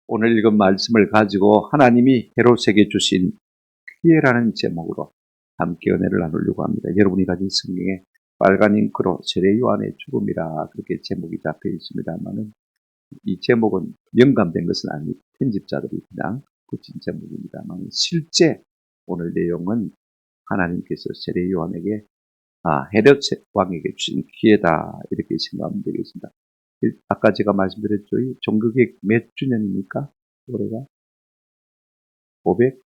오늘 읽은 말씀을 가지고 하나님이 헤롯에게 주신 피해라는 제목으로 함께 은혜를 나누려고 합니다. 여러분이 가진 성경에 빨간 잉크로 세례 요한의 죽음이라 그렇게 제목이 잡혀 있습니다만은 이 제목은 영감된 것은 아니 편집자들이 그냥 붙인 제목입니다만 실제 오늘 내용은 하나님께서 세례 요한에게 헤롯 왕에게 주신 기회다 이렇게 생각하면 되겠습니다. 아까 제가 말씀드렸죠. 이 종교개혁 몇 주년입니까? 올해가 500?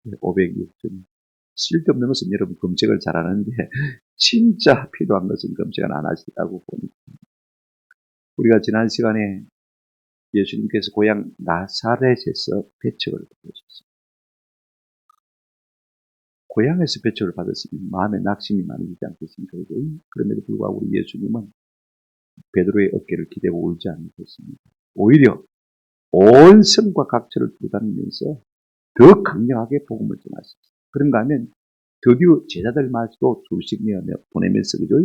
네, 506주년. 쓸데없는 것은 여러분 검색을 잘하는데 진짜 필요한 것은 검색을 안 하시다고 보니까 우리가 지난 시간에 예수님께서 고향 나사렛에서 배척을 받으셨습니다. 고향에서 배척을 받았으니 마음에 낙심이 많이 있지 않겠습니까? 그럼에도 불구하고 우리 예수님은 베드로의 어깨를 기대고 울지 않으셨습니다. 오히려 온 성과 각처를 돌아다니면서 더 강력하게 복음을 전하셨어요. 그런가 하면 드디어 제자들마저도 둘씩 보내면서 그죠?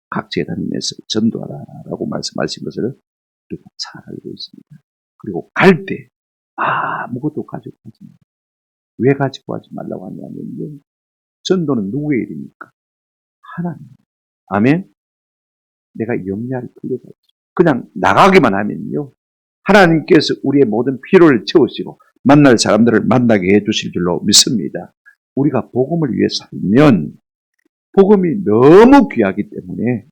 각지에 다니면서 전도하라라고 말씀하신 것을 우리가 잘 알고 있습니다. 그리고 갈 때 아무것도 가지고 가지 말라. 왜 가지고 가지 말라고 하냐면요. 전도는 누구의 일입니까? 하나님. 아멘? 내가 염려할 필요가 없어요. 그냥 나가기만 하면요. 하나님께서 우리의 모든 필요를 채우시고 만날 사람들을 만나게 해주실 줄로 믿습니다. 우리가 복음을 위해 살면 복음이 너무 귀하기 때문에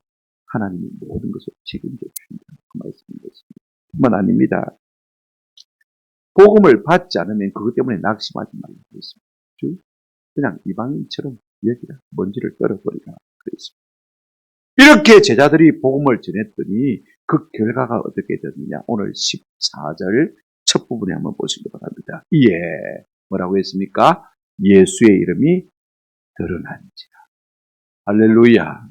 하나님이 모든 것을 책임져 주신다. 그 말씀이었습니다. 뿐만 아닙니다. 복음을 받지 않으면 그것 때문에 낙심하지 말라고 했습니다. 그냥 이방인처럼 여기라 먼지를 떨어버리라 그랬습니다. 이렇게 제자들이 복음을 전했더니 그 결과가 어떻게 됐느냐. 오늘 14절 첫 부분에 한번 보시기 바랍니다. 이에 뭐라고 했습니까? 예수의 이름이 드러난지라. 할렐루야.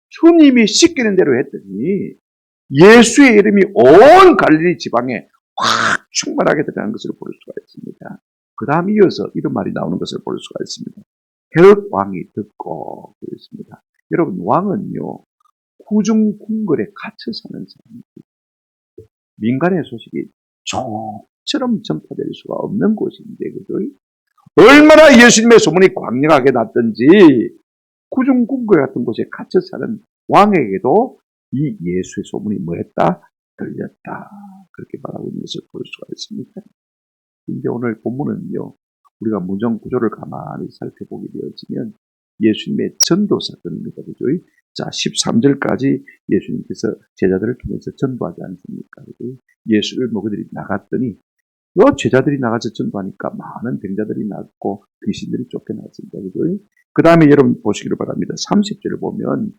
주님이 시키는 대로 했더니 예수의 이름이 온 갈릴리 지방에 확 충만하게 드러난 것을 볼 수가 있습니다. 그 다음 이어서 이런 말이 나오는 것을 볼 수가 있습니다. 헤롯 왕이 듣고 그랬습니다. 여러분 왕은요. 구중궁궐에 갇혀 사는 사람입니다. 민간의 소식이 종처럼 전파될 수가 없는 곳인데 그죠? 얼마나 예수님의 소문이 광명하게 났던지 구중궁궐 같은 곳에 갇혀 사는 왕에게도 이 예수의 소문이 뭐했다? 들렸다. 그렇게 말하고 있는 것을 볼 수가 있습니다. 근데 오늘 본문은요. 우리가 문정 구조를 가만히 살펴보게 되어지면 예수님의 전도 사건입니다. 그죠? 자, 13절까지 예수님께서 제자들을 통해서 전도하지 않습니까? 그죠? 예수를 그들이 나갔더니 제자들이 나가서 전도하니까 많은 병자들이 낫고 귀신들이 쫓겨났습니다. 그죠? 그 다음에 여러분 보시기를 바랍니다. 30절을 보면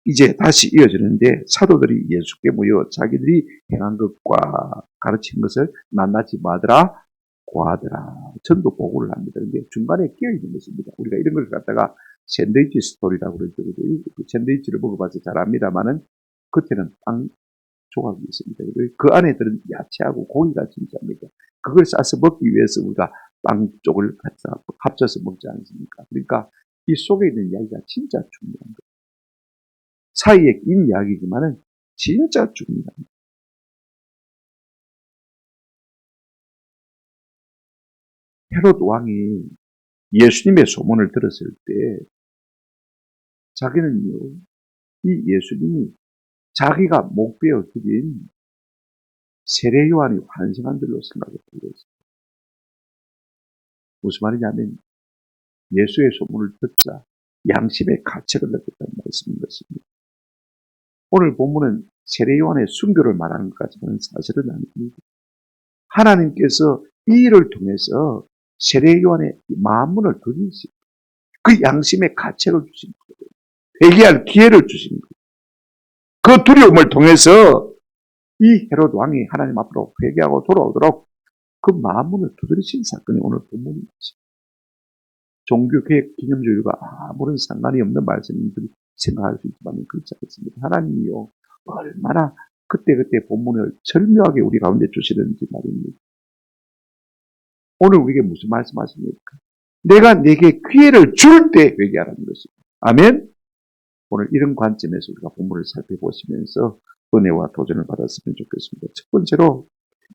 이제 다시 이어지는데 사도들이 예수께 모여 자기들이 행한 것과 가르친 것을 낱낱이 마더라 고하더라. 전도 보고를 합니다. 그런데 중간에 끼어있는 것입니다. 우리가 이런 걸 갖다가 샌드위치 스토리라고 그러죠. 그 샌드위치를 먹어봐서 잘 압니다만은 겉에는 빵 조각이 있습니다. 그 안에 들은 야채하고 고기가 진짜입니다. 그걸 싸서 먹기 위해서 우리가 빵 쪽을 갖다 합쳐서 먹지 않습니까? 그러니까 이 속에 있는 이야기가 진짜 중요한 거예요. 사이에 낀 이야기지만은 진짜 중요합니다. 헤롯 왕이 예수님의 소문을 들었을 때 자기는요, 이 예수님이 자기가 목베어 죽인 세례 요한이 환생한 줄로 생각했던 것입니다. 무슨 말이냐면 예수의 소문을 듣자 양심의 가책을 느꼈다는 말씀인 것입니다. 오늘 본문은 세례 요한의 순교를 말하는 것 같지만 사실은 아닙니다. 하나님께서 이 일을 통해서 세례 요한의 만문을 드리시고 그 양심의 가책을 주신 거예요. 회개할 기회를 주신 거예요. 그 두려움을 통해서 이 헤롯 왕이 하나님 앞으로 회개하고 돌아오도록 그 만문을 두드리신 사건이 오늘 본문입니다. 종교개혁 기념주의가 아무런 상관이 없는 말씀들이 생각할 수 있지만 그렇지 않습니다. 하나님이요 얼마나 그때그때 본문을 절묘하게 우리 가운데 주시는지 말입니다. 오늘 우리에게 무슨 말씀하십니까? 내가 내게 기회를 줄 때 회개하라는 것입니다. 아멘? 오늘 이런 관점에서 우리가 본문을 살펴보시면서 은혜와 도전을 받았으면 좋겠습니다. 첫 번째로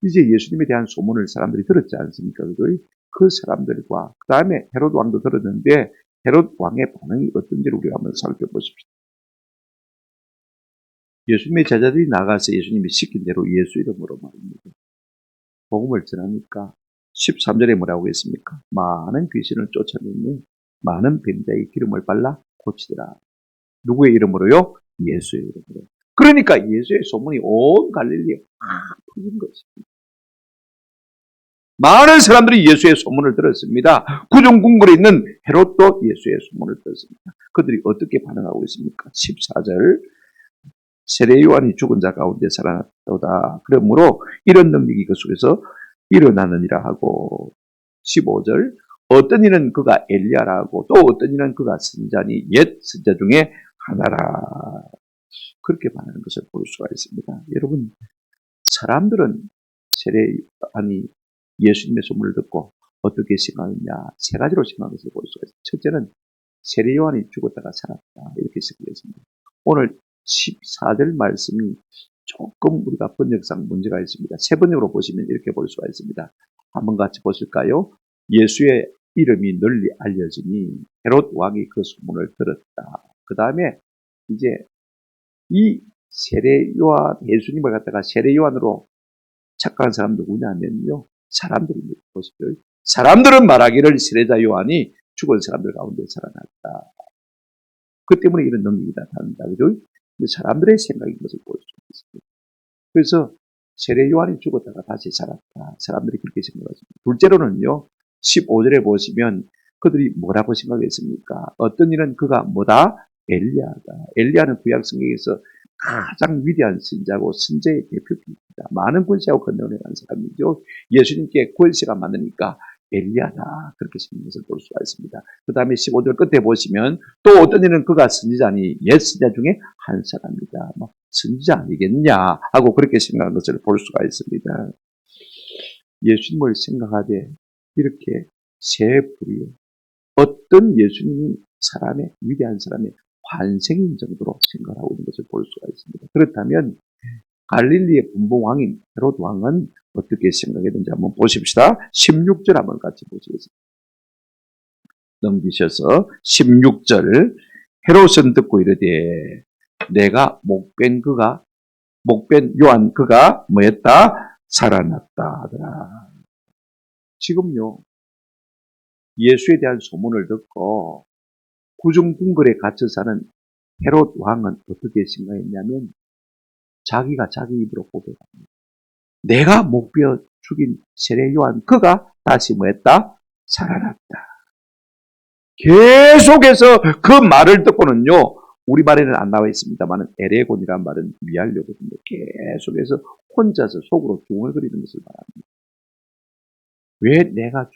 이제 예수님에 대한 소문을 사람들이 들었지 않습니까? 그 사람들과 그 다음에 헤롯 왕도 들었는데 헤롯 왕의 반응이 어떤지를 우리가 한번 살펴보십시오. 예수님의 제자들이 나가서 예수님이 시킨 대로 예수 이름으로 말입니다. 복음을 전하니까 13절에 뭐라고 했습니까? 많은 귀신을 쫓아내니 많은 뱀자의 기름을 발라 고치더라. 누구의 이름으로요? 예수의 이름으로. 그러니까 예수의 소문이 온 갈릴리에 퍼진 것입니다. 많은 사람들이 예수의 소문을 들었습니다. 구중궁궐에 있는 헤롯도 예수의 소문을 들었습니다. 그들이 어떻게 반응하고 있습니까? 14절 세례 요한이 죽은 자 가운데 살아났도다. 그러므로 이런 능력이 그 속에서 일어나느니라 하고 15절 어떤 이는 그가 엘리야라 하고 또 어떤 이는 그가 선자니 옛 선자 중에 하나라. 그렇게 반하는 것을 볼 수가 있습니다. 여러분 사람들은 세례 요한이 예수님의 소문을 듣고 어떻게 생각하느냐 세 가지로 생각하는 것을 볼 수가 있습니다. 첫째는 세례 요한이 죽었다가 살았다 이렇게 생각했습니다. 오늘 14절 말씀이 조금 우리가 번역상 문제가 있습니다. 세 번역으로 보시면 이렇게 볼 수가 있습니다. 한번 같이 보실까요? 예수의 이름이 널리 알려지니 헤롯 왕이 그 소문을 들었다. 그 다음에 이제 이 세례 요한 예수님을 갖다가 세례 요한으로 착각한 사람 누구냐면요. 사람들입니다. 보십시오. 사람들은 말하기를 세례자 요한이 죽은 사람들 가운데 살아났다. 그 때문에 이런 능력이 나타난다. 그죠? 사람들의 생각인 것을 볼 수 있습니다. 그래서 세례 요한이 죽었다가 다시 살았다. 사람들이 그렇게 생각하십니다. 둘째로는요. 15절에 보시면 그들이 뭐라고 생각했습니까? 어떤 이는 그가 뭐다? 엘리야다. 엘리야는 구약 성경에서 가장 위대한 선자고 선제의 대표입니다. 많은 권세하고 권능을 한 사람이죠. 예수님께 권세가 많으니까 엘리야다. 그렇게 생긴 것을 볼 수가 있습니다. 그 다음에 15절 끝에 보시면 또 어떤 이는 그가 선지자니 옛 선자 중에 한 사람이다. 뭐 선지자 아니겠냐 하고 그렇게 생각한 것을 볼 수가 있습니다. 예수님을 생각하되 이렇게 세 부류의 어떤 예수님이 사람의 위대한 사람의 환생인 정도로 생각하고 있는 것을 볼 수가 있습니다. 그렇다면 갈릴리의 분봉왕인 헤롯 왕은 어떻게 생각했는지 한번 보십시다. 16절 한번 같이 보시겠습니다. 넘기셔서 16절 헤롯은 듣고 이르되 내가 목벤 요한 그가 뭐였다? 살아났다 하더라. 지금요 예수에 대한 소문을 듣고 구중궁궐에 갇혀 사는 헤롯 왕은 어떻게 생각했냐면 자기가 자기 입으로 고백합니다. 내가 목베어 죽인 세례 요한 그가 다시 뭐했다? 살아났다. 계속해서 그 말을 듣고는요. 우리말에는 안 나와 있습니다만 에레곤이란 말은 위하려거든요. 계속해서 혼자서 속으로 중얼거리는 것을 말합니다. 왜 내가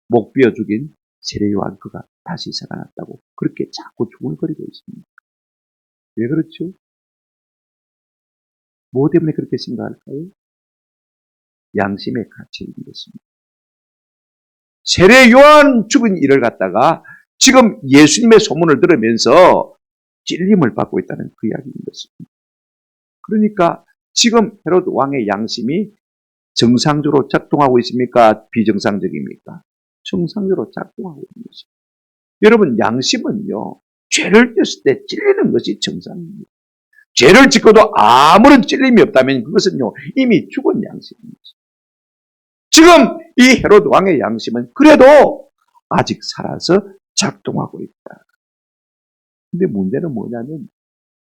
목베어 죽인 세례 요한 그가 다시 살아났다고 그렇게 자꾸 중얼거리고 있습니다. 왜 그렇죠? 뭐 때문에 그렇게 생각할까요? 양심의 가치에 있는 것입니다. 세례 요한 죽은 일을 갖다가 지금 예수님의 소문을 들으면서 찔림을 받고 있다는 그 이야기인 것입니다. 그러니까 지금 헤롯 왕의 양심이 정상적으로 작동하고 있습니까? 비정상적입니까? 정상적으로 작동하고 있는 것입니다. 여러분 양심은요. 죄를 졌을 때 찔리는 것이 정상입니다. 죄를 짓고도 아무런 찔림이 없다면 그것은요. 이미 죽은 양심입니다. 지금 이 헤롯 왕의 양심은 그래도 아직 살아서 작동하고 있다. 근데 문제는 뭐냐면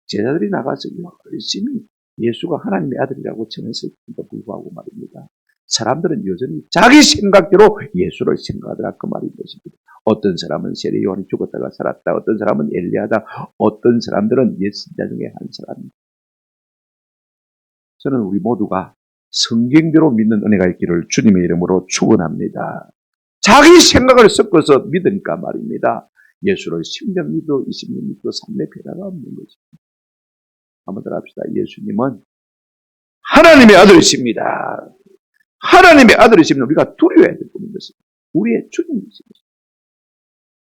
제자들이 나가서 열심히 예수가 하나님의 아들이라고 전했을지도 불구하고 말입니다. 사람들은 여전히 자기 생각대로 예수를 생각하더라 그 말인 것입니다. 어떤 사람은 세례 요한이 죽었다가 살았다. 어떤 사람은 엘리야다. 어떤 사람들은 옛 선자 중에 한 사람입니다. 저는 우리 모두가 성경대로 믿는 은혜가 있기를 주님의 이름으로 축원합니다. 자기 생각을 섞어서 믿으니까 말입니다. 예수를 10년 믿어 20년 믿어 삶의 변화가 없는 것입니다. 한번 더 합시다. 예수님은 하나님의 아들이십니다. 하나님의 아들이시면 우리가 두려워해야 될 뿐인 것입니다. 우리의 주님이십니다.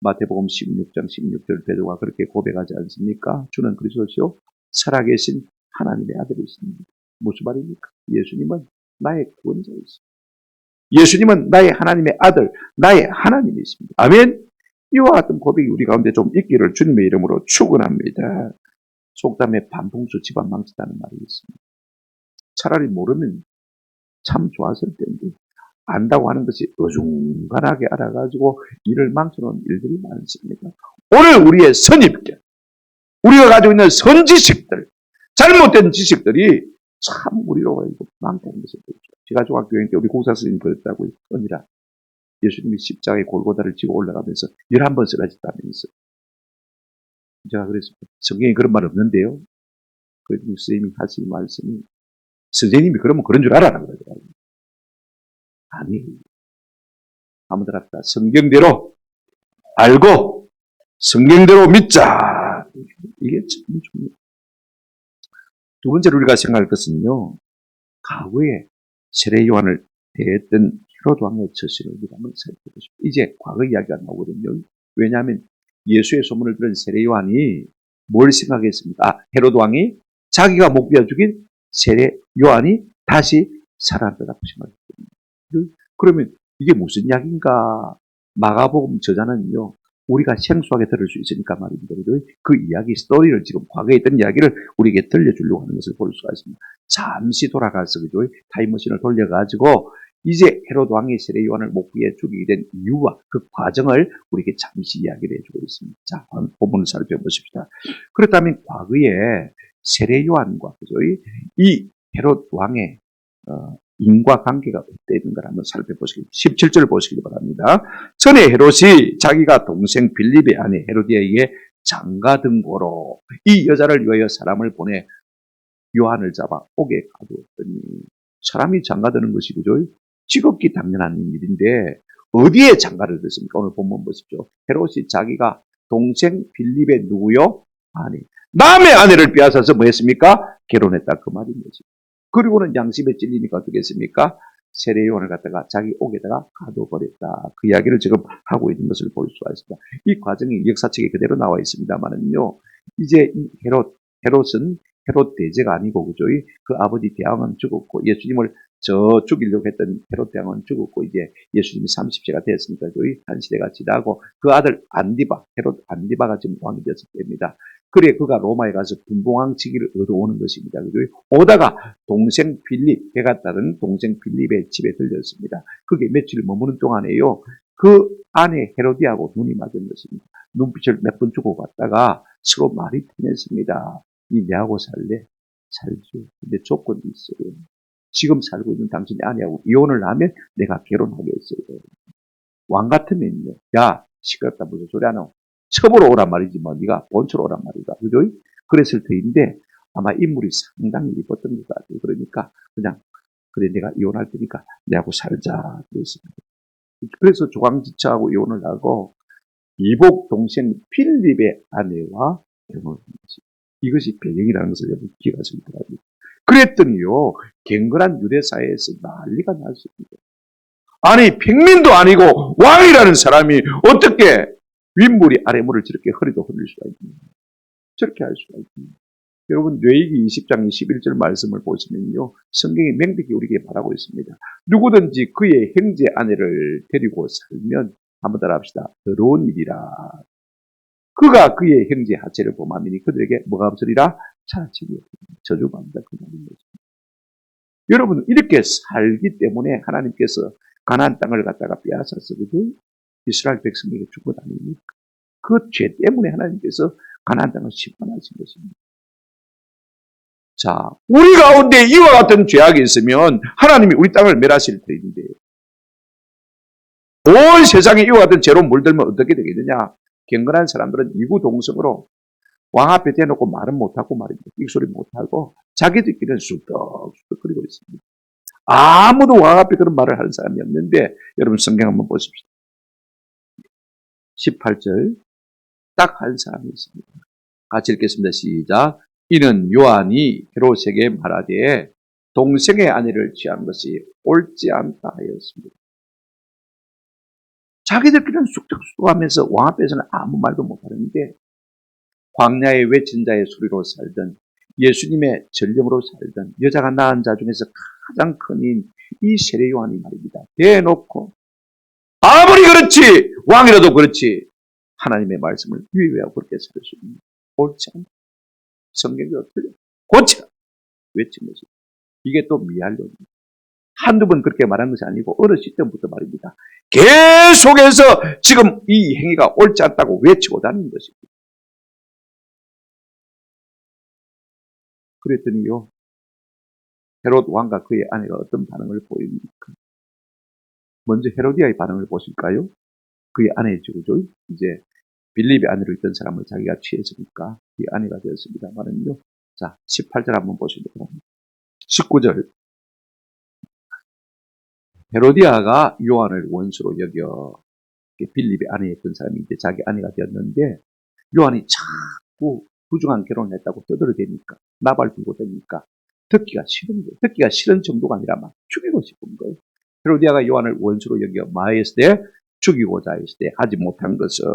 마태복음 16장 16절 베드로가 그렇게 고백하지 않습니까? 주는 그리스도시요 살아계신 하나님의 아들이십니다. 무슨 말입니까? 예수님은 나의 구원자이십니다. 예수님은 나의 하나님의 아들, 나의 하나님이십니다. 아멘. 이와 같은 고백이 우리 가운데 좀 있기를 주님의 이름으로 축원합니다. 속담에 반풍수 집안 망친다는 말이 있습니다. 차라리 모르면 참 좋았을 텐데 안다고 하는 것이 어중간하게 알아가지고 일을 망쳐놓은 일들이 많습니다. 오늘 우리의 선입견, 우리가 가지고 있는 선지식들, 잘못된 지식들이 참 우리로 많다는 것을 보죠. 제가 중학교에 때 우리 공사 스님 그랬다고 언니라 예수님이 십자가의 골고다를 지고 올라가면서 11번 쓰러졌다면서. 제가 그랬습니다. 성경에 그런 말 없는데요. 그래도 선생님이 하신 말씀이 선생님이 그러면 그런 줄 알아라 그러더라고요. 아니, 아무들 합시다. 성경대로 알고 성경대로 믿자. 이게 참 중요해요. 두 번째로 우리가 생각할 것은요. 과거에 세례 요한을 대했던 헤로드 왕의 처신을 우리가 한번 살펴보십시오. 이제 과거 이야기가 나오거든요. 왜냐하면 예수의 소문을 들은 세례 요한이 뭘 생각했습니까? 헤로드 왕이 자기가 목베어 죽인 세례 요한이 다시 살아났다고 생각했습니다. 그러면 이게 무슨 이야기인가? 마가복음 저자는요. 우리가 생소하게 들을 수 있으니까 말입니다. 그 이야기 스토리를 지금 과거에 있던 이야기를 우리에게 들려주려고 하는 것을 볼 수가 있습니다. 잠시 돌아가서 그죠? 타임머신을 돌려가지고 이제 헤로드 왕이 세례 요한을 목베어 죽이게 된 이유와 그 과정을 우리에게 잠시 이야기를 해주고 있습니다. 자, 본문을 살펴보십시다. 그렇다면 과거에 세례 요한과 그죠? 이 헤로드 왕의 인과관계가 어땠는가 한번 살펴보시기 17절 보시기 바랍니다. 전에 헤롯이 자기가 동생 빌립의 아내 헤로디아에게 장가든 고로 이 여자를 위하여 사람을 보내 요한을 잡아 옥에 가두었더니 사람이 장가드는 것이 그죠? 지극히 당연한 일인데 어디에 장가를 뒀습니까? 오늘 본문 보십시오. 헤롯이 자기가 동생 빌립의 누구요? 아니 남의 아내를 빼앗아서 뭐 했습니까? 결혼했다 그 말인 거지. 그리고는 양심에 찔리니까 어떻게 했습니까? 세례 요한을 갖다가 자기 옥에다가 가둬버렸다. 그 이야기를 지금 하고 있는 것을 볼 수가 있습니다. 이 과정이 역사책에 그대로 나와 있습니다만은요. 이제 이 헤롯은 헤롯 대제가 아니고 그죠? 그 아버지 대왕은 죽었고 예수님을 죽이려고 했던 헤롯 대왕은 죽었고 이제 예수님이 30세가 됐으니까 한 시대가 지나고 그 아들 안디바, 헤롯 안디바가 지금 왕이 되었을 때입니다. 그래 그가 로마에 가서 분봉왕 직위를 얻어오는 것입니다. 오다가 동생 빌립, 배가 따른 동생 빌립의 집에 들렸습니다. 그게 며칠 머무는 동안에요. 그 아내 헤로디하고 눈이 맞은 것입니다. 눈빛을 몇 번 주고받다가 서로 말이 통했습니다. 니 내하고 살래? 살죠. 근데 조건이 있어요. 지금 살고 있는 당신의 아내하고 이혼을 하면 내가 결혼하겠어요. 왕 같으면요. 야 시끄럽다 무슨 소리 하노? 첩으로 오란 말이지 뭐 네가 본처로 오란 말이다. 그죠? 그랬을 터인데 아마 인물이 상당히 이뻤던 것 같아요. 그러니까 그냥 그래 내가 이혼할 테니까 내하고 살자 그랬습니다. 그래서 조강지처하고 이혼을 하고 이복 동생 필립의 아내와 결혼을 한 것입니다. 이것이 배경이라는 것을 여러분 기억하시기 바랍니다. 그랬더니요 갱건한 유대 사회에서 난리가 났습니다. 아니 평민도 아니고 왕이라는 사람이 어떻게 윗물이 아래물을 저렇게 허리도 흘릴 수가 있습니다. 저렇게 할 수가 있습니다. 여러분 뇌이기 20장 21절 말씀을 보시면요. 성경이 명백히 우리에게 말하고 있습니다. 누구든지 그의 형제 아내를 데리고 살면 한번 따라 합시다. 더러운 일이라. 그가 그의 형제 하체를 범하니 그들에게 뭐가 없으리라? 차치리 저주받는다. 그 말인 거죠. 여러분 이렇게 살기 때문에 하나님께서 가나안 땅을 갖다가 빼앗았어. 그죠? 이스라엘 백성에게 준 것 아닙니까? 그 죄 때문에 하나님께서 가나안 땅을 심판하신 것입니다. 자, 우리 가운데 이와 같은 죄악이 있으면 하나님이 우리 땅을 멸하실 터인데 온 세상에 이와 같은 죄로 물들면 어떻게 되겠느냐? 경건한 사람들은 이구동성으로 왕 앞에 대놓고 말은 못하고 말입니다. 빅소리 못하고 자기들끼리는 쑥덕쑥덕거리고 있습니다. 아무도 왕 앞에 그런 말을 하는 사람이 없는데 여러분 성경 한번 보십시오. 18절 딱 한 사람이 있습니다. 같이 읽겠습니다. 시작. 이는 요한이 헤롯에게 말하되 동생의 아내를 취한 것이 옳지 않다 하였습니다. 자기들끼리는 쑥덕쑥덕하면서 왕 앞에서는 아무 말도 못하는데 광야의 외친 자의 소리로 살던 예수님의 전령으로 살던 여자가 낳은 자 중에서 가장 큰인 이 세례 요한이 말입니다. 대놓고 아무리 그렇지 왕이라도 그렇지 하나님의 말씀을 위배하고 그렇게 살 수 있는 옳지 않다. 성경이 어떻게 고쳐 외친 것이 이게 또 미알론입니다. 한두 번 그렇게 말한 것이 아니고 어느 시점부터 말입니다. 계속해서 지금 이 행위가 옳지 않다고 외치고 다니는 것입니다. 그랬더니요, 헤롯 왕과 그의 아내가 어떤 반응을 보입니까? 먼저 헤로디아의 반응을 보실까요? 그의 아내죠. 이제 빌립의 아내로 있던 사람을 자기가 취했으니까 그의 아내가 되었습니다만은요. 자, 18절 한번 보시도록 합니다. 19절. 헤로디아가 요한을 원수로 여겨 빌립의 아내였던 사람이 이제 자기 아내가 되었는데 요한이 자꾸 부정한 결혼을 했다고 떠들어대니까 나발 들고 다니니까 듣기가 싫은 거예요. 듣기가 싫은 정도가 아니라 막 죽이고 싶은 거예요. 헤로디아가 요한을 원수로 여겨 마했을 때 죽이고자 했을 때 하지 못한 것은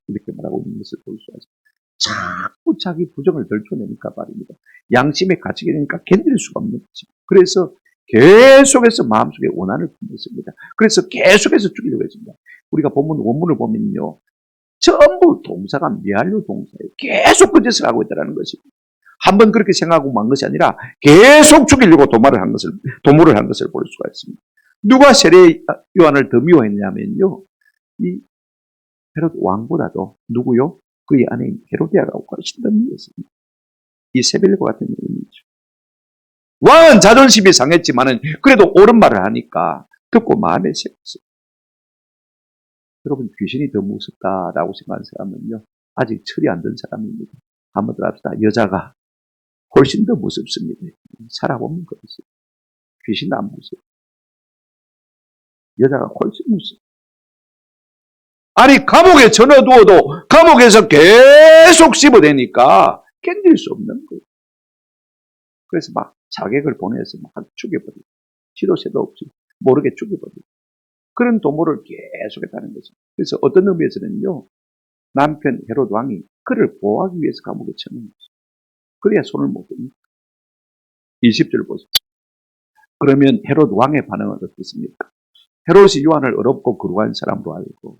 이렇게 말하고 있는 것을 볼 수 있습니다. 자꾸 자기 부정을 들춰내니까 말입니다. 양심의 가치가 되니까 견딜 수가 없는 거죠. 그래서 계속해서 마음속에 원한을 품었습니다. 그래서 계속해서 죽이려고 했습니다. 우리가 원문을 보면요. 전부 동사가 미완료 동사예요. 계속 그 짓을 하고 있다는 것입니다. 한번 그렇게 생각하고 만 것이 아니라 계속 죽이려고 도모를 한 것을 볼 수가 있습니다. 누가 세례 요한을 더 미워했냐면요. 이 헤롯 왕보다도 누구요? 그의 아내인 헤로디아가 훨씬 더 미워했습니다. 이 세벨과 같은 얘기죠. 왕은 자존심이 상했지만은 그래도 옳은 말을 하니까 듣고 마음에 새겼어요. 여러분 귀신이 더 무섭다라고 생각하는 사람은요. 아직 철이 안 든 사람입니다. 한번 더 합시다. 여자가 훨씬 더 무섭습니다. 살아보면 그렇습니다. 귀신은 안 무서워요. 여자가 훨씬 무서워요. 아니 감옥에 전어두어도 감옥에서 계속 씹어대니까 견딜 수 없는 거예요. 그래서 막 자객을 보내서 막 죽여버리고 시도 새도 없이 모르게 죽여버리고 그런 도모를 계속했다는 거죠. 그래서 어떤 의미에서는요. 남편 헤롯 왕이 그를 보호하기 위해서 감옥에 쳐넣은 거죠. 그래야 손을 못 댑니다. 20절 보세요. 그러면 헤롯 왕의 반응은 어떻습니까? 헤롯이 요한을 어렵고 거룩한 사람으로 알고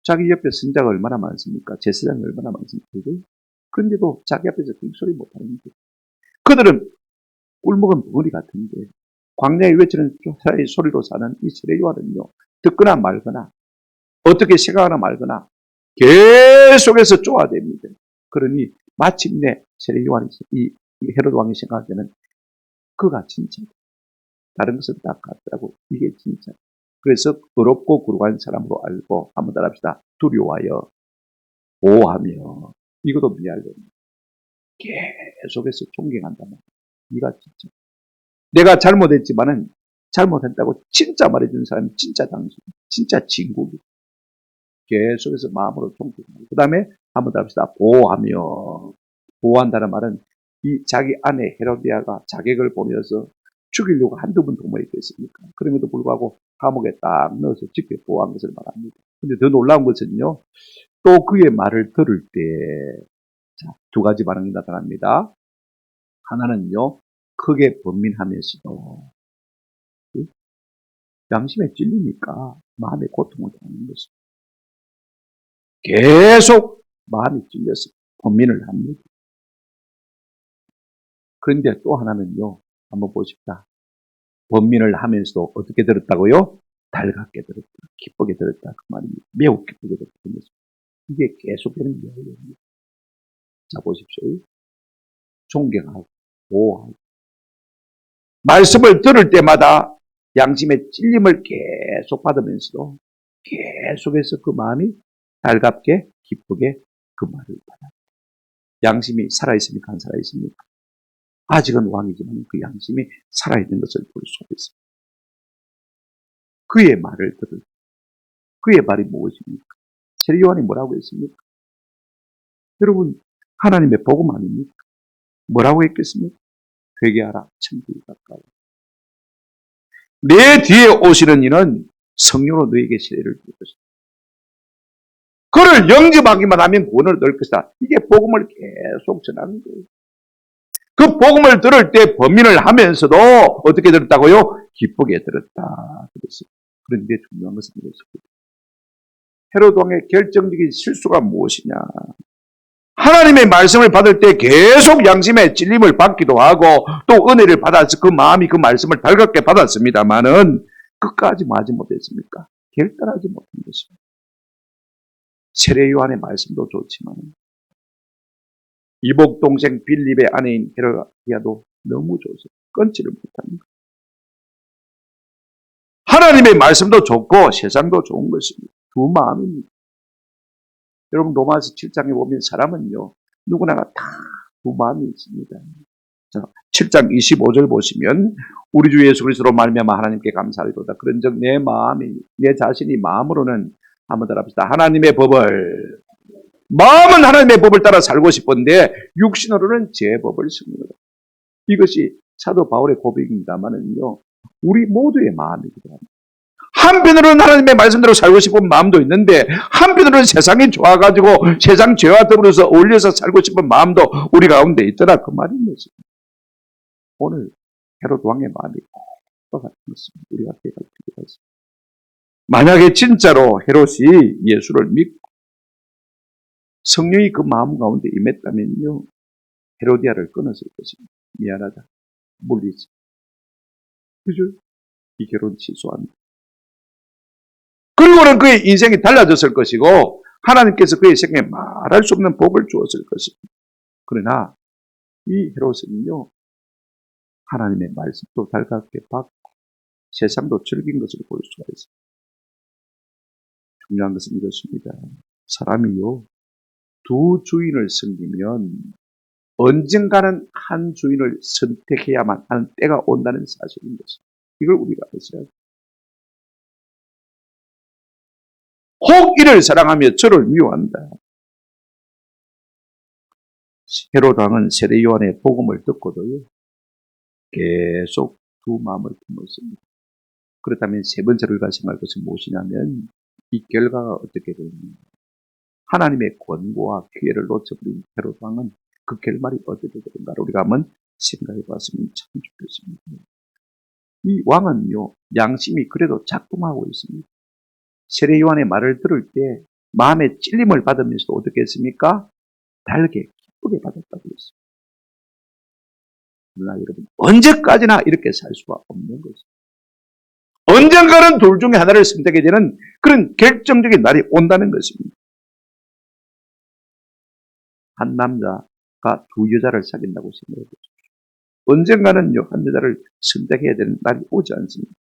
자기 옆에 선자가 얼마나 많습니까? 제사장이 얼마나 많습니까? 그런데도 자기 앞에서 빙소리 못하는 거예요. 그들은 꿀먹은 덩어리 같은데 광야에 외치는 소리로 사는 이 세례 요한은요. 듣거나 말거나 어떻게 생각하나 말거나 계속해서 쪼아댑니다. 그러니 마침내 세례 요한이 이 헤롯 왕이 생각할 때는 그가 진짜 다른 것은 다 같더라고. 이게 진짜. 그래서 어렵고 거룩한 사람으로 알고 한번 따라합시다. 두려워하여 보호하며 이것도 미알됩니다. 계속해서 존경한단 말이야. 네가 진짜 내가 잘못했지만은 잘못했다고 진짜 말해주는 사람이 진짜 당신, 진짜 친구기. 계속해서 마음으로 존경하고 그 다음에 한번 더 합시다. 보호하며 보호한다는 말은 이 자기 아내 헤로디아가 자객을 보내서 죽이려고 한두 번 도모했겠습니까? 그럼에도 불구하고 감옥에 딱 넣어서 집게 보호한 것을 말합니다. 근데 더 놀라운 것은요. 또 그의 말을 들을 때 두 가지 반응이 나타납니다. 하나는요. 크게 번민하면서도 양심에 찔리니까 마음의 고통을 당하는 것입니다. 계속 마음이 찔려서 번민을 합니다. 그런데 또 하나는요. 한번 보십시다. 번민을 하면서도 어떻게 들었다고요? 달갑게 들었다. 기쁘게 들었다. 그 말입니다. 매우 기쁘게 들었다는 것입니다. 이게 계속되는 이야기입니다. 자 보십시오. 존경하고 보호하고 말씀을 들을 때마다 양심의 찔림을 계속 받으면서도 계속해서 그 마음이 달갑게 기쁘게 그 말을 받아. 양심이 살아있습니까? 안 살아있습니까? 아직은 왕이지만 그 양심이 살아있는 것을 볼 수가 있습니다. 그의 말을 들을 그의 말이 무엇입니까? 세례 요한이 뭐라고 했습니까? 여러분 하나님의 복음 아닙니까? 뭐라고 했겠습니까? 회개하라 천국이 가까워. 내 뒤에 오시는 이는 성령으로 너에게 세례를 줄 것이다. 그를 영접하기만 하면 구원을 얻을 것이다. 이게 복음을 계속 전하는 거예요. 그 복음을 들을 때 범인을 하면서도 어떻게 들었다고요? 기쁘게 들었다. 그랬어요. 그런데 중요한 것은 이것입니다. 헤롯 왕의 결정적인 실수가 무엇이냐? 하나님의 말씀을 받을 때 계속 양심의 찔림을 받기도 하고 또 은혜를 받아서 그 마음이 그 말씀을 달갑게 받았습니다만은 끝까지 뭐하지 못했습니까? 결단하지 못한 것입니다. 세례 요한의 말씀도 좋지만 이복 동생 빌립의 아내인 헤로디아도 너무 좋아서 끊지를 못합니다. 하나님의 말씀도 좋고 세상도 좋은 것입니다. 두 마음입니다. 여러분 로마서 7장에 보면 사람은요 누구나 다 두 마음이 있습니다. 자, 7장 25절 보시면 우리 주 예수 그리스도로 말미암아 하나님께 감사하리로다. 그런즉 내 마음이 내 자신이 마음으로는 한번 따라합시다. 하나님의 법을 마음은 하나님의 법을 따라 살고 싶은데 육신으로는 제 법을 씁니다. 이것이 사도 바울의 고백입니다만은요 우리 모두의 마음이기도 합니다. 한편으로는 하나님의 말씀대로 살고 싶은 마음도 있는데 한편으로는 세상이 좋아가지고 세상 죄와 더불어서 어울려서 살고 싶은 마음도 우리 가운데 있더라 그 말인 것입니다. 오늘 헤롯 왕의 마음이 똑같은 것입니다. 우리가 깨달을 필요가 있습니다. 만약에 진짜로 헤롯이 예수를 믿고 성령이 그 마음 가운데 임했다면요 헤로디아를 끊었을 것입니다. 미안하다. 물리지. 그죠? 이 결혼 취소한다. 그리고는 그의 인생이 달라졌을 것이고 하나님께서 그의 생에 말할 수 없는 복을 주었을 것입니다. 그러나 이 헤롯은요 하나님의 말씀도 달갑게 받고 세상도 즐긴 것을 볼 수가 있습니다. 중요한 것은 이렇습니다. 사람이요 두 주인을 섬기면 언젠가는 한 주인을 선택해야만 하는 때가 온다는 사실인 것입니다. 이걸 우리가 알아야 합니다. 혹 이를 사랑하며 저를 미워한다. 헤롯 왕은 세례 요한의 복음을 듣고도요 계속 두 마음을 품었습니다. 그렇다면 세 번째로 우리가 생각할 것은 무엇이냐면 이 결과가 어떻게 되느냐. 하나님의 권고와 기회를 놓쳐버린 헤롯 왕은 그 결말이 어떻게 되는가를 우리가 한번 생각해 봤으면 참 좋겠습니다. 이 왕은요 양심이 그래도 작동하고 있습니다. 세례 요한의 말을 들을 때 마음의 찔림을 받으면서도 어떻게 했습니까? 달게 기쁘게 받았다고 했습니다. 그러나 여러분 언제까지나 이렇게 살 수가 없는 것입니다. 언젠가는 둘 중에 하나를 선택해야 되는 그런 결정적인 날이 온다는 것입니다. 한 남자가 두 여자를 사귄다고 생각해 보십시오. 언젠가는요 한 여자를 선택해야 되는 날이 오지 않습니까?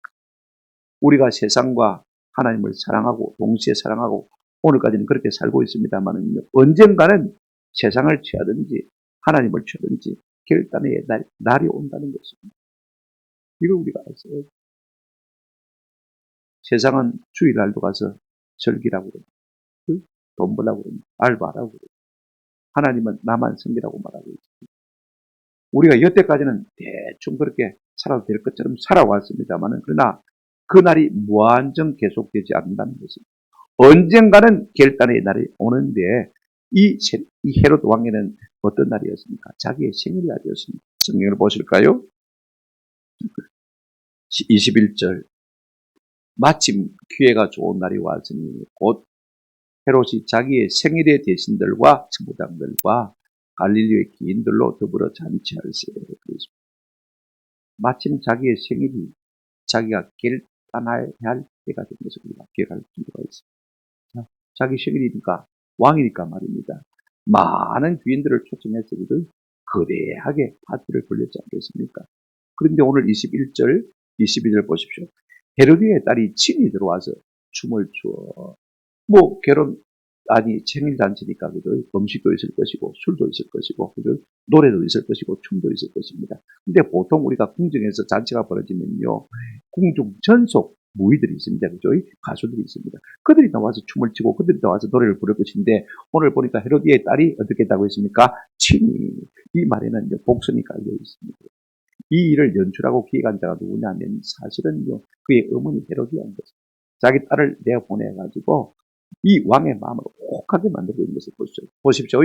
우리가 세상과 하나님을 사랑하고 동시에 사랑하고 오늘까지는 그렇게 살고 있습니다만은요 언젠가는 세상을 취하든지 하나님을 취하든지 결단의 날이 온다는 것입니다. 이걸 우리가 알아요. 세상은 주일날도 가서 즐기라고 그럽니다. 돈 벌라고 그럽니다. 알바라고 그럽니다. 하나님은 나만 섬기라고 말하고 있습니다. 우리가 여태까지는 대충 그렇게 살아도 될 것처럼 살아왔습니다만은 그러나 그날이 무한정 계속되지 않는다는 것입니다. 언젠가는 결단의 날이 오는데 이 헤롯 왕에는 어떤 날이었습니까? 자기의 생일이 아니었습니다. 성경을 보실까요? 21절 마침 기회가 좋은 날이 왔으니 곧 헤롯이 자기의 생일의 대신들과 청부장들과 갈릴리의 기인들로 더불어 잔치할세. 마침 자기의 생일이 자기가 결단해야 할 때가 된 것을 우리가 기억할 필요가 있습니다. 자기 생일이니까 왕이니까 말입니다. 많은 귀인들을 초청해서 거대하게 파티를 벌렸지 않겠습니까? 그런데 오늘 21절, 22절 보십시오. 헤로디의 딸이 친히 들어와서 춤을 추어 결혼 생일잔치니까 그죠? 음식도 있을 것이고 술도 있을 것이고 그죠? 노래도 있을 것이고 춤도 있을 것입니다. 근데 보통 우리가 궁정에서 잔치가 벌어지면요 궁중 전속 무희들이 있습니다. 그죠? 가수들이 있습니다. 그들이 나와서 춤을 추고 그들이 나와서 노래를 부를 것인데 오늘 보니까 헤로디의 딸이 어떻게 했다고 했습니까? 친히 이 말에는 복선이 깔려 있습니다. 이 일을 연출하고 기획한 자가 누구냐면 사실은요 그의 어머니 헤로디아인 것입니다. 자기 딸을 내보내가지고 이 왕의 마음을 거룩하게 만들고 있는 것을 보시죠. 보십시오.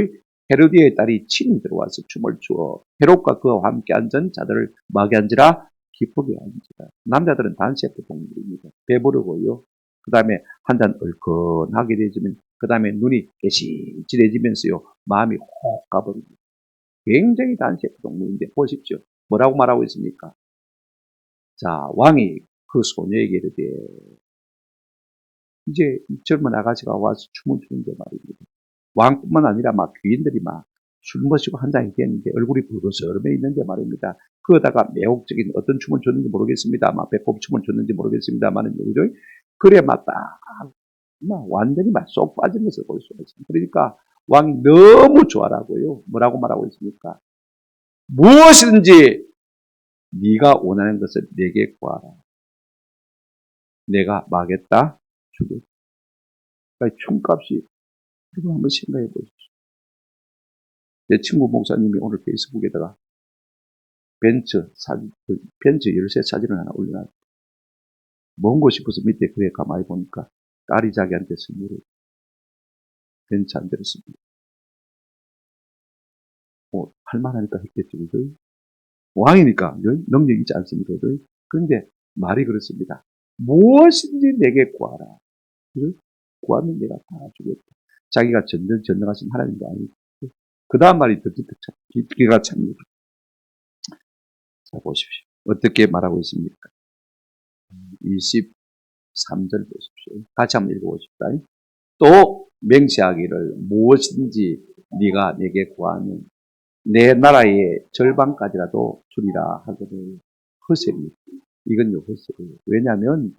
헤로디의 딸이 친히 들어와서 춤을 추어 헤롯과 그와 함께 앉은 자들을 마게 앉으라 기쁘게 앉으라. 남자들은 단시에 동물입니다. 배부르고요. 그 다음에 한 잔 얼큰하게 되지면 그 다음에 눈이 개실질해지면서요. 마음이 혹 가버립니다. 굉장히 단시에 동물인데 보십시오. 뭐라고 말하고 있습니까? 자, 왕이 그 소녀에게 이르되 이제 젊은 아가씨가 와서 춤을 추는데 말입니다. 왕뿐만 아니라 막 귀인들이 막 술 마시고 한 잔이 됐는데 얼굴이 붉어서름해 있는데 말입니다. 그러다가 매혹적인 어떤 춤을 췄는지 모르겠습니다. 막 배꼽 춤을 췄는지 모르겠습니다만은 그죠? 그래 맞다. 막 완전히 막 쏙 빠진 것을 볼 수가 있습니다. 그러니까 왕이 너무 좋아라고요. 뭐라고 말하고 있습니까? 무엇이든지 네가 원하는 것을 내게 구하라. 내가 마겠다 주겠다. 그러니까 춤값이 이거 한번 생각해 보십시오. 내 친구 목사님이 오늘 페이스북에다가 벤츠 열쇠 사진을 하나 올려놨어요. 뭔고 싶어서 밑에 그에 가만히 보니까 딸이 자기한테 선물을 벤츠 한 대를 씁니다. 할만하니까 했겠죠. 그죠? 왕이니까 능력이 있지 않습니까? 그죠? 그런데 말이 그렇습니다. 무엇인지 내게 구하라. 그죠? 구하면 내가 다 주겠다. 자기가 전능하신 하나님도 아니고. 그 다음 말이 더 기가 찹니다. 자, 보십시오. 어떻게 말하고 있습니까? 23절 보십시오. 같이 한번 읽어보십시다. 또 맹세하기를 무엇인지 네가 내게 구하면 내 나라의 절반까지라도 주리라 하거든. 허세입니다. 이건요, 허세예요. 왜냐하면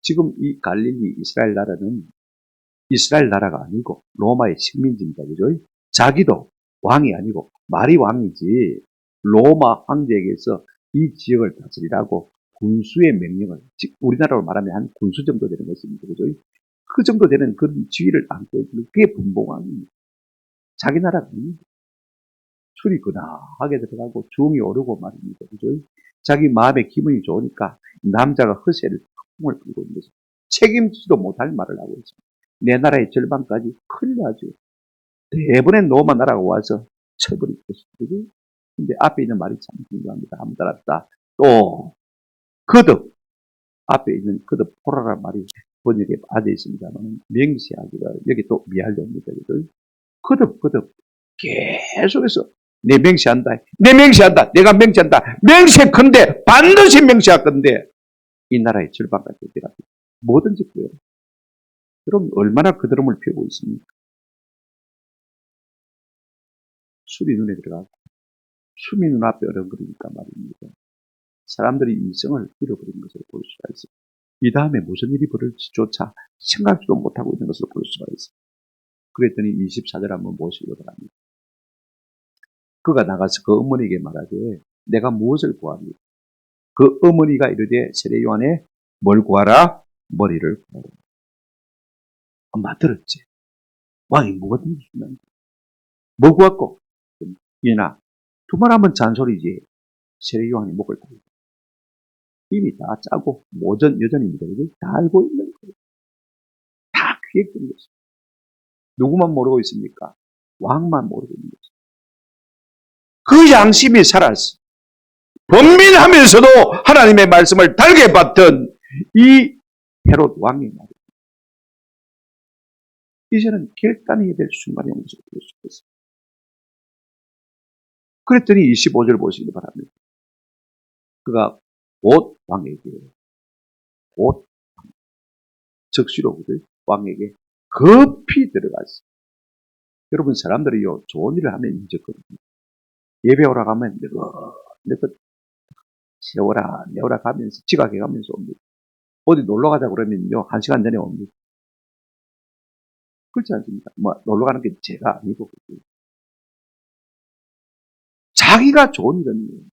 지금 이 갈릴리 이스라엘 나라는 이스라엘 나라가 아니고 로마의 식민지입니다. 그죠? 자기도 왕이 아니고 말이 왕이지 로마 황제에게서 이 지역을 다스리라고 군수의 명령을, 즉 우리나라로 말하면 한 군수 정도 되는 것입니다. 그죠? 그 정도 되는 그런 지위를 안고 있는 그게 분봉왕입니다. 자기 나라가 아닙니다. 술이 그나하게 들어가고 중이 오르고 말입니다. 그죠? 자기 마음의 기분이 좋으니까 남자가 허세를 풍을 불고 있는 것입니다. 책임지도 못할 말을 하고 있습니다. 내 나라의 절반까지 큰일 나죠. 대부분의 로마 나라가 와서 쳐버릴 것입니다. 근데 앞에 있는 말이 참 중요합니다. 한번 따라합시다. 또 거듭, 앞에 있는 거듭 포라라는 말이 번역에 빠져 있습니다만 맹세하기가 여기 또 미할려입니다. 거듭 계속해서 내 맹세한다. 내 맹세한다. 내가 맹세한다. 맹세컨대 반드시 맹세할 건데 이 나라의 절반까지 내가 뭐든지 구해라. 그럼 얼마나 그드름을 피우고 있습니까? 술이 눈에 들어가고 숨이 눈앞에 어른거리니까 말입니다. 사람들이 이성을 잃어버린 것을 볼 수가 있습니다. 이 다음에 무슨 일이 벌어질지조차 생각지도 못하고 있는 것을 볼 수가 있습니다. 그랬더니 24절 한번 보시기 바랍니다. 그가 나가서 그 어머니에게 말하되 내가 무엇을 구하니? 그 어머니가 이르되 세례 요한에 뭘 구하라? 머리를 구하라. 엄마 들었지? 왕이 뭐든지 준다는 거야. 뭐 구했고? 이나 두 말 하면 잔소리지. 세례 요한이 목을 달고 이미 다 짜고 모전 여전입니다. 다 알고 있는 거예요. 다 기획된 것입니다. 누구만 모르고 있습니까? 왕만 모르고 있는 것입니다. 그 양심이 살았어. 번민하면서도 하나님의 말씀을 달게 받던 이 헤롯 왕이 말이에요. 이제는 결단해야 될 순간이 온 것을 볼 수 있습니다. 그랬더니 25절 보시기 바랍니다. 그가 곧 왕에게 곧 적시로 왕에게 급히 들어갔어요. 여러분 사람들이요 좋은 일을 하면 잊었거든요. 예배 오라 가면 내가 세워라 내워라 가면서 지각해 가면서 옵니다. 어디 놀러 가자 그러면요 1시간 전에 옵니다. 그렇지 않습니까? 뭐 놀러 가는 게 죄가 아니고 자기가 좋은 일은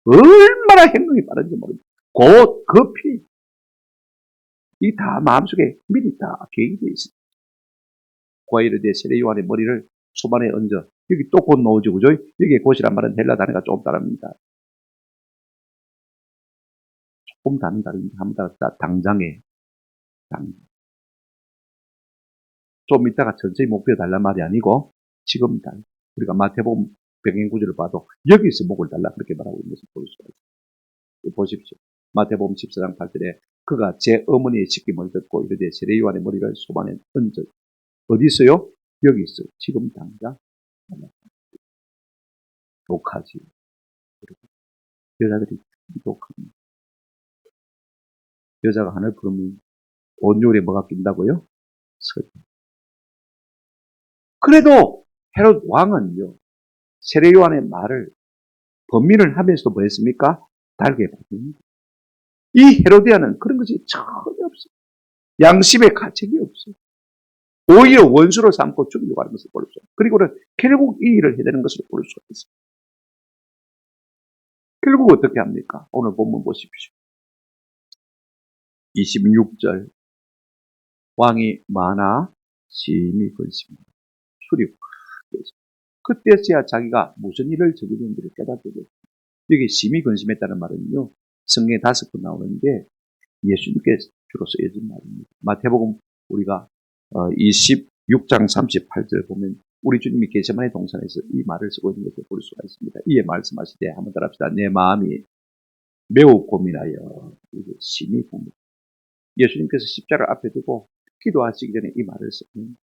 얼마나 행동이 빠른지 모릅니다. 곧 급히 이 다 마음속에 미리 다 계획이 되어 있습니다. 과이르데 세례 요한의 머리를 소반에 얹어 여기 또 곧 나오죠. 그죠? 여기에 곧이란 말은 헬라 단어가 조금 다릅니다. 조금 다릅니다. 한번 따라 당장에 좀 이따가 천천히 목표 달란 말이 아니고 지금 달. 우리가 마태복음 병행구절을 봐도 여기서 목을 달라 그렇게 말하고 있는 것을 볼 수가 있어요. 보십시오. 마태복음 14장 8절에 그가 제 어머니의 시킴을 듣고 이르되 세례 요한의 머리를 소반에 얹어. 어디 있어요? 여기 있어요. 지금 당장. 독하지. 여자들이 독합니다. 여자가 하늘 부르면 온유에 뭐가 낀다고요? 설득. 그래도 헤롯 왕은요, 세례 요한의 말을 범민을 하면서도 뭐 했습니까? 달게 받습니다. 이 헤로디아는 그런 것이 전혀 없어요. 양심의 가책이 없어요. 오히려 원수로 삼고 죽이려고 하는 것을 볼 수 있어요. 그리고는 결국 이 일을 해야 되는 것을 볼 수가 있어요. 결국 어떻게 합니까? 오늘 본문 보십시오. 26절 왕이 많아 심히 근심합니다. 수립. 그때서야 자기가 무슨 일을 저지르는지를 깨닫게 됐어요. 여기 심히 근심했다는 말은요. 성경에 5번 나오는데 예수님께서 주로 쓰여진 말입니다. 마태복음 우리가 26장 38절 보면 우리 주님이 겟세마네 동산에서 이 말을 쓰고 있는 것을 볼 수가 있습니다. 이에 말씀하시되 한번 따라합시다. 내 마음이 매우 고민하여 심히 고민. 예수님께서 십자가를 앞에 두고 기도하시기 전에 이 말을 썼습니다.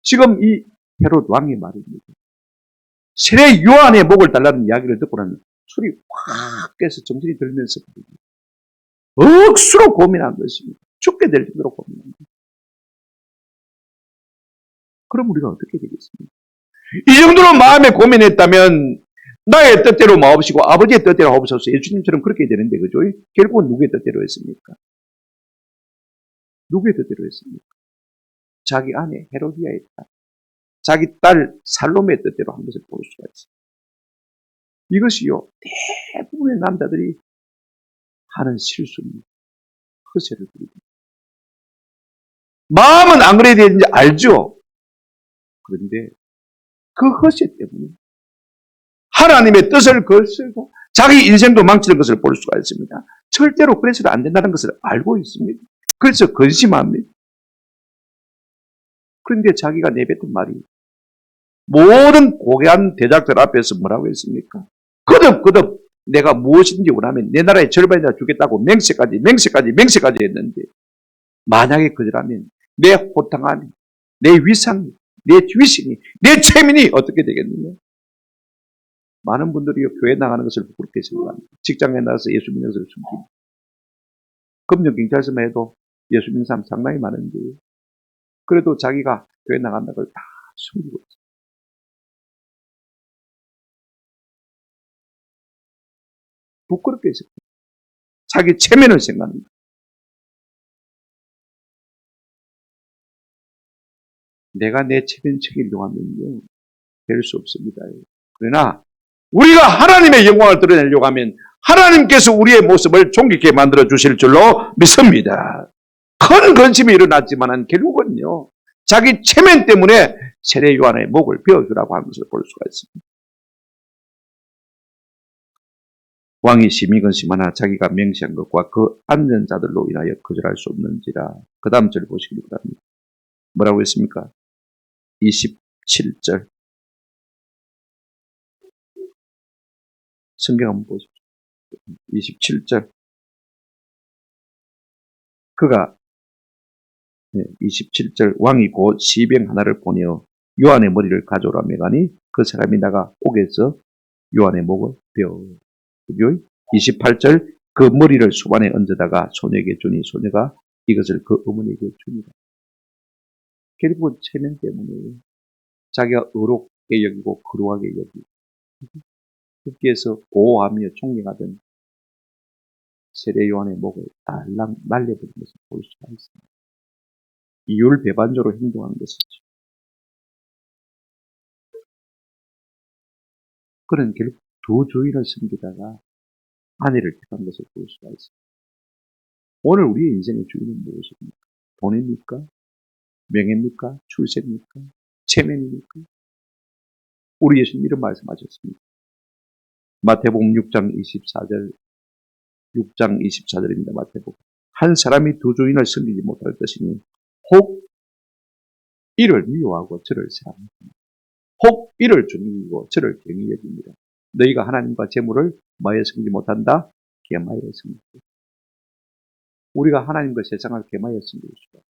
지금 이 헤롯 왕의 말입니다. 세례 요한의 목을 달라는 이야기를 듣고는 술이 확 깨서 정신이 들면서 억수로 고민한 것입니다. 죽게 될 정도로 고민합니다. 그럼 우리가 어떻게 되겠습니까? 이 정도로 마음에 고민했다면 나의 뜻대로 마옵시고 아버지의 뜻대로 하옵소서. 예수님처럼 그렇게 되는데 그죠? 결국은 누구의 뜻대로 했습니까? 누구의 뜻대로 했습니까? 자기 아내 헤로디아의 딸, 자기 딸 살로메의 뜻대로 한 것을 볼 수가 있습니다. 이것이요 대부분의 남자들이 하는 실수입니다. 허세를 부립니다. 마음은 안 그래야 되는지 알죠? 그런데 그 허세 때문에 하나님의 뜻을 거스르고 자기 인생도 망치는 것을 볼 수가 있습니다. 절대로 그래서는 안 된다는 것을 알고 있습니다. 그래서 근심합니다. 그런데 자기가 내뱉은 말이 모든 고귀한 대작들 앞에서 뭐라고 했습니까? 거듭 내가 무엇인지 원하면 내 나라의 절반이나 주겠다고 맹세까지 했는데 만약에 거절하면 내 호탕함이, 내 위상이, 내 위신이, 내 체면이 어떻게 되겠느냐? 많은 분들이 교회 나가는 것을 부끄럽게 생각합니다. 직장에 나가서 예수 믿는 것을 숨깁니다. 금년 경찰서만 해도 예수 믿는 사람 상당히 많은데 그래도 자기가 교회 나간다는 걸 다 숨기고 있어요. 부끄럽게 있어요. 자기 체면을 생각합니다. 내가 내 체면 챙기려고 하면요. 될 수 없습니다. 그러나 우리가 하나님의 영광을 드러내려고 하면 하나님께서 우리의 모습을 존귀케 만들어 주실 줄로 믿습니다. 큰 근심이 일어났지만 결국은요. 자기 체면 때문에 세례 요한의 목을 베어주라고 하는 것을 볼 수가 있습니다. 왕이 심히 근심하나 자기가 맹세한 것과 그 앉은 자들로 인하여 거절할 수 없는지라. 그 다음 절 보시기 바랍니다. 뭐라고 했습니까? 27절. 성경 한번 보십시오. 27절. 그가 27절 왕이 곧 시병 하나를 보내어 요한의 머리를 가져오라 매가니 그 사람이 나가 옥에서 요한의 목을 베어. 28절 그 머리를 수반에 얹어다가 소녀에게 주니 소녀가 이것을 그 어머니에게 주니라. 결국은 체면 때문에 자기가 의롭게 여기고 거룩하게 여기고 국기에서 보호하며 존경하던 세례 요한의 목을 달랑 날려버린 것을 볼 수가 있습니다. 이율배반적으로 행동한 것이죠. 그는 결국 두 주인을 섬기다가 아내를 택한 것을 볼 수가 있습니다. 오늘 우리의 인생의 주인은 무엇입니까? 돈입니까? 명예입니까? 출세입니까? 체면입니까? 우리 예수님 이런 말씀하셨습니다. 마태복음 6장 24절입니다. 마태복음. 한 사람이 두 주인을 섬기지 못할 것이니 혹 이를 미워하고 저를 사랑합니다. 혹 이를 죽이고 저를 경히 여깁니다. 너희가 하나님과 재물을 뭐에 섬기지 못한다? 계마에 섬기고. 우리가 하나님과 세상을 계마에 섬기고 싶어요.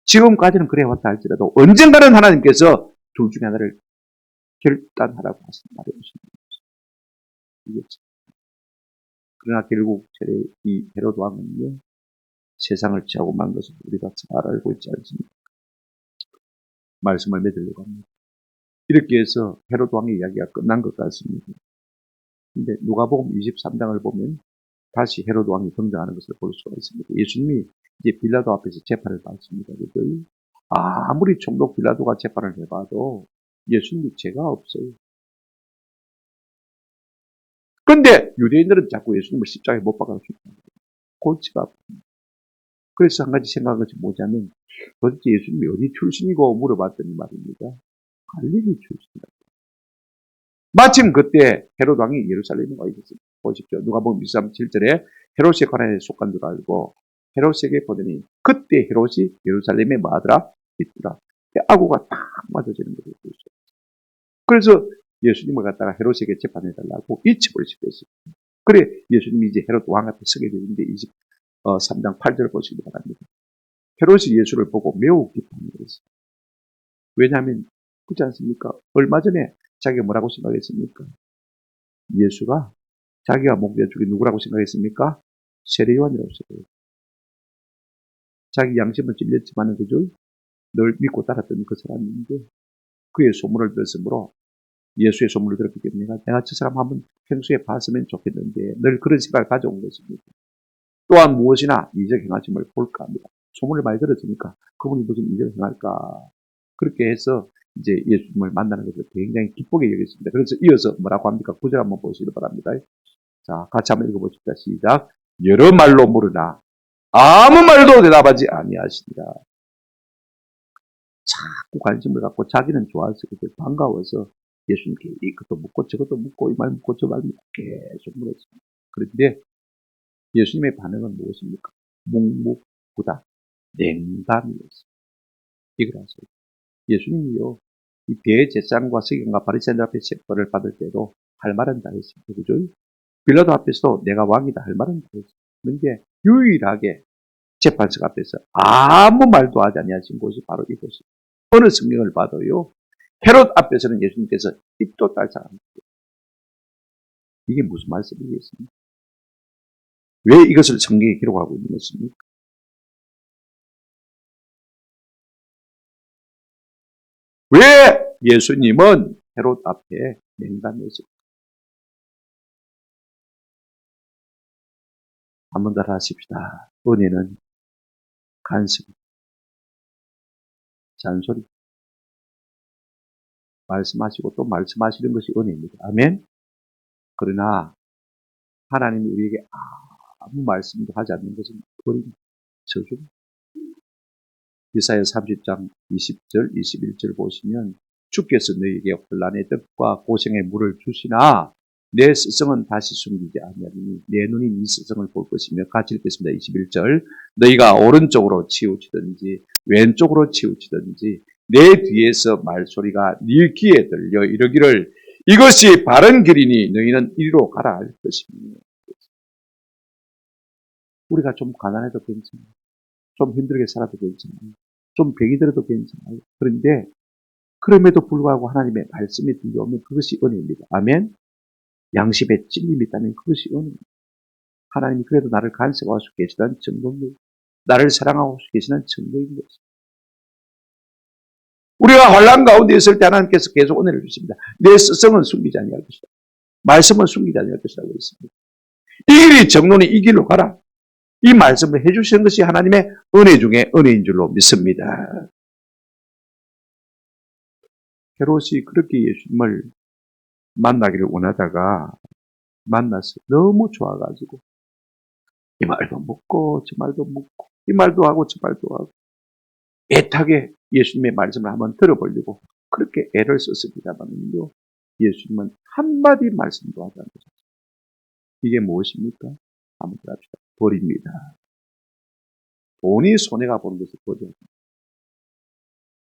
지금까지는 그래 왔다 할지라도 언젠가는 하나님께서 둘 중에 하나를 결단하라고 말해주십니다. 그러나 결국 이 헤롯 왕은요, 세상을 취하고 만 것을 우리가 잘 알고 있지 않습니까? 말씀을 맺으려고 합니다. 이렇게 해서 헤롯 왕의 이야기가 끝난 것 같습니다. 근데 누가복음 23장을 보면 다시 헤롯 왕이 등장하는 것을 볼 수가 있습니다. 예수님이 이제 빌라도 앞에서 재판을 받습니다. 아무리 총독 빌라도가 재판을 해봐도 예수님이 죄가 없어요. 그런데 유대인들은 자꾸 예수님을 십자가에 못 박아줍니다. 골치가 아픕니다. 그래서 한 가지 생각한 것이 뭐냐면 도대체 예수님이 어디 출신이고 물어봤더니 말입니다. 갈릴리 출신이다. 마침 그때 헤롯 왕이 예루살렘에 와 있었습니다. 보십시오. 누가복음 23:7절에 헤롯의 관할에 속한 줄 알고 헤롯에게 보더니 그때 헤롯이 예루살렘에 뭐하더라? 있더라. 아구가 딱 맞아지는 것을 볼 수 있어요. 그래서 예수님을 갖다가 헤롯에게 재판해달라고 이첩을 시켰습니다. 그래 예수님이 이제 헤롯 왕 앞에 서게 되는데 23장 8절을 보시기 바랍니다. 헤롯이 예수를 보고 매우 기뻐했습니다. 왜냐하면 그렇지 않습니까? 얼마 전에 자기가 뭐라고 생각했습니까? 예수가 자기가 목에 죽인 누구라고 생각했습니까? 세례요한이라고 생각했어요. 자기 양심은 찔렸지만은 그죠? 늘 믿고 따랐던 그 사람인데 그의 소문을 들었으므로 예수의 소문을 들었기 때문에 내가 저 사람 한번 평소에 봤으면 좋겠는데 늘 그런 생각을 가져온 것입니다. 또한 무엇이나 이적 행하심을 볼까 합니다. 소문을 많이 들었으니까 그분이 무슨 이적 행할까. 그렇게 해서 이제 예수님을 만나는 것을 굉장히 기쁘게 여겼습니다. 그래서 이어서 뭐라고 합니까? 9절 한번 보시기 바랍니다. 자, 같이 한번 읽어보십시다. 시작. 여러 말로 물으나 아무 말도 대답하지 아니하시니라. 자꾸 관심을 갖고 자기는 좋아서 반가워서 예수님께 이것도 묻고 저것도 묻고 이 말 묻고 저 말 묻고 계속 물었습니다. 그런데 예수님의 반응은 무엇입니까? 묵묵부답, 냉담이었습니다. 이걸 아세요? 예수님이요, 이 대제사장과 서기관과 바리새인들 앞에 책벌을 받을 때도 할 말은 다 했습니다. 그죠? 빌라도 앞에서도 내가 왕이다 할 말은 다 했습니다. 그런데 유일하게 재판석 앞에서 아무 말도 하지 아니하신 곳이 바로 이곳입니다. 어느 성경을 봐도요, 헤롯 앞에서는 예수님께서 입도 딸싹 안 했어요. 이게 무슨 말씀이겠습니까? 왜 이것을 성경에 기록하고 있는 것입니까? 왜 예수님은 헤롯 앞에 냉담했을까? 한번 더 하십시다. 은혜는 간섭, 잔소리, 말씀하시고 또 말씀하시는 것이 은혜입니다. 아멘? 그러나 하나님이 우리에게 아무 말씀도 하지 않는 것은 버립니다. 저주입니다. 이사야 30장 20절, 21절 보시면 주께서 너희에게 혼란의 떡과 고생의 물을 주시나 내 스승은 다시 숨기지 아니하니 내 눈이 네 스승을 볼 것이며 같이 읽겠습니다. 21절 너희가 오른쪽으로 치우치든지 왼쪽으로 치우치든지 내 뒤에서 말소리가 네 귀에 들려 이르기를 이것이 바른 길이니 너희는 이리로 가라 할 것입니다. 우리가 좀 가난해도 괜찮아요. 좀 힘들게 살아도 괜찮아요. 좀 병이 들어도 괜찮아요. 그런데 그럼에도 불구하고 하나님의 말씀이 들려오면 그것이 은혜입니다. 아멘. 양심에 찔림이 있다면 그것이 은혜입니다. 하나님이 그래도 나를 간섭하고 계시다는 증거입니다. 나를 사랑하고 계시는 증거인 것입니다. 우리가 환난 가운데 있을 때 하나님께서 계속 은혜를 주십니다. 내 스승은 숨기지 아니할 것이다. 말씀은 숨기지 아니할 것이라고 했습니다. 이 길이 정론이 이 길로 가라. 이 말씀을 해주시는 것이 하나님의 은혜 중에 은혜인 줄로 믿습니다. 헤롯이 그렇게 예수님을 만나기를 원하다가 만나서 너무 좋아가지고 이 말도 묻고 저 말도 묻고 이 말도 하고 저 말도 하고 애타게 예수님의 말씀을 한번 들어보려고 그렇게 애를 썼습니다만요. 예수님은 한마디 말씀도 하지 않으셨어요. 이게 무엇입니까? 한번 들어봅시다. 벌입니다. 돈이 손해가 보는 것을 버려야 합니다.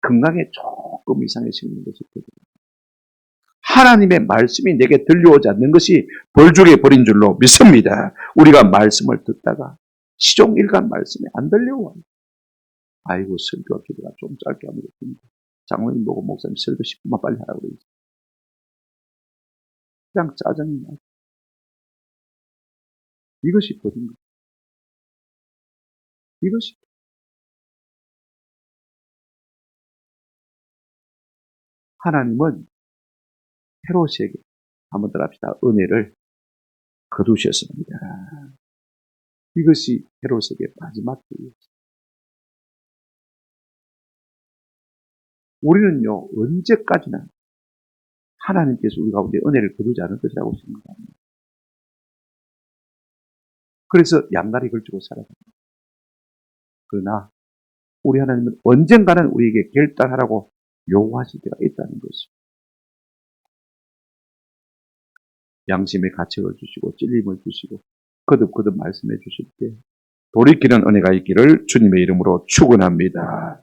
건강에 조금 이상이 생기는 것이 되죠. 하나님의 말씀이 내게 들려오지 않는 것이 벌주게 버린 줄로 믿습니다. 우리가 말씀을 듣다가 시종일관 말씀이 안 들려와요. 아이고, 설교 기도가 좀 짧게 하면 됩니다. 장로님 보고 목사님 설교 10분만 빨리 하라고 그러죠. 그냥 짜증이 나요. 이것이 버린 거예요. 이것이. 하나님은 헤롯에게 한번 더 합시다. 은혜를 거두셨습니다. 이것이 헤롯에게 마지막 기회였어요. 우리는요, 언제까지나 하나님께서 우리 가운데 은혜를 거두지 않을 것이라고 생각합니다. 그래서 양다리 걸치고 살아갑니다. 그러나 우리 하나님은 언젠가는 우리에게 결단하라고 요구하실 때가 있다는 것입니다. 양심의 가책을 주시고 찔림을 주시고 거듭거듭 말씀해 주실 때 돌이키는 은혜가 있기를 주님의 이름으로 축원합니다.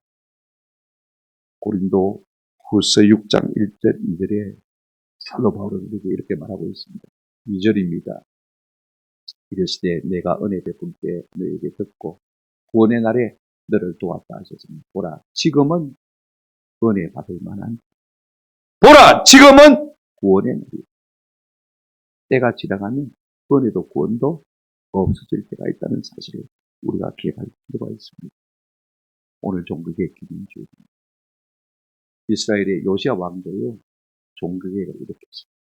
고린도 후서 6장 1절 2절에 사도 바울은 우리에게 이렇게 말하고 있습니다. 2절입니다. 이르시되 내가 은혜 베풀 때 너에게 듣고 구원의 날에 너를 도왔다 하셨으니 보라 지금은 은혜 받을 만한 보라 지금은 구원의 날이다. 때가 지나가면 은혜도 구원도 없어질 때가 있다는 사실을 우리가 기억할 필요가 있습니다. 오늘 종극의 기념주일입니다. 이스라엘의 요시야 왕도요 종극회를 일으켰습니다.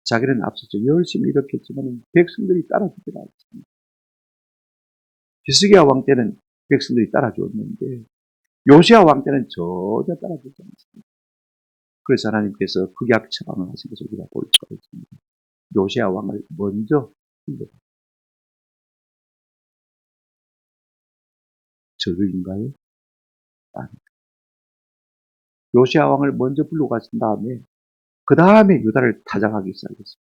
자기는 앞서서 열심히 일으켰지만 백성들이 따라주지 않습니다. 히스기야 왕 때는 백성들이 따라줬는데 요시야 왕 때는 전혀 따라주지 않습니다. 그래서 하나님께서 극약 처방을 하신 것을 우리가 볼 수가 있습니다. 요시야 왕을 먼저 불러요. 저들인가요? 아니. 요시야 왕을 먼저 불러가신 다음에 그 다음에 유다를 타작하기 시작했습니다.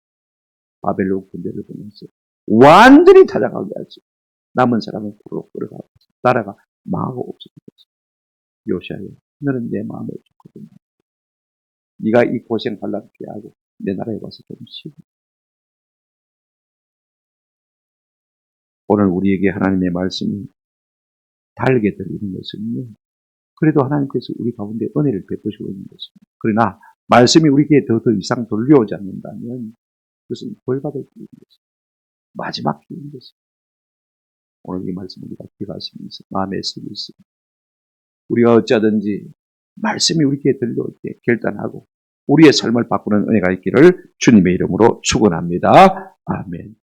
바벨론 군대를 보내서 완전히 타작하게 하죠. 남은 사람은 도로 끌어가고 나라가 망하고 없어졌습니다. 요시야야, 너는 내 마음에 좋거든. 네가 이 고생 관람케 하고 내 나라에 와서 좀 쉬고. 오늘 우리에게 하나님의 말씀이 달게 들리는 것은요. 그래도 하나님께서 우리 가운데 은혜를 베푸시고 있는 것입니다. 그러나 말씀이 우리에게 더 이상 돌려오지 않는다면 그것은 벌받을 길인 것입니다. 마지막 길인 것입니다. 오늘 이 말씀 우리가 기억하시면서 마음에 새기있습니다. 우리가 어찌하든지 말씀이 우리에게 들려올 때 결단하고 우리의 삶을 바꾸는 은혜가 있기를 주님의 이름으로 축원합니다. 아멘.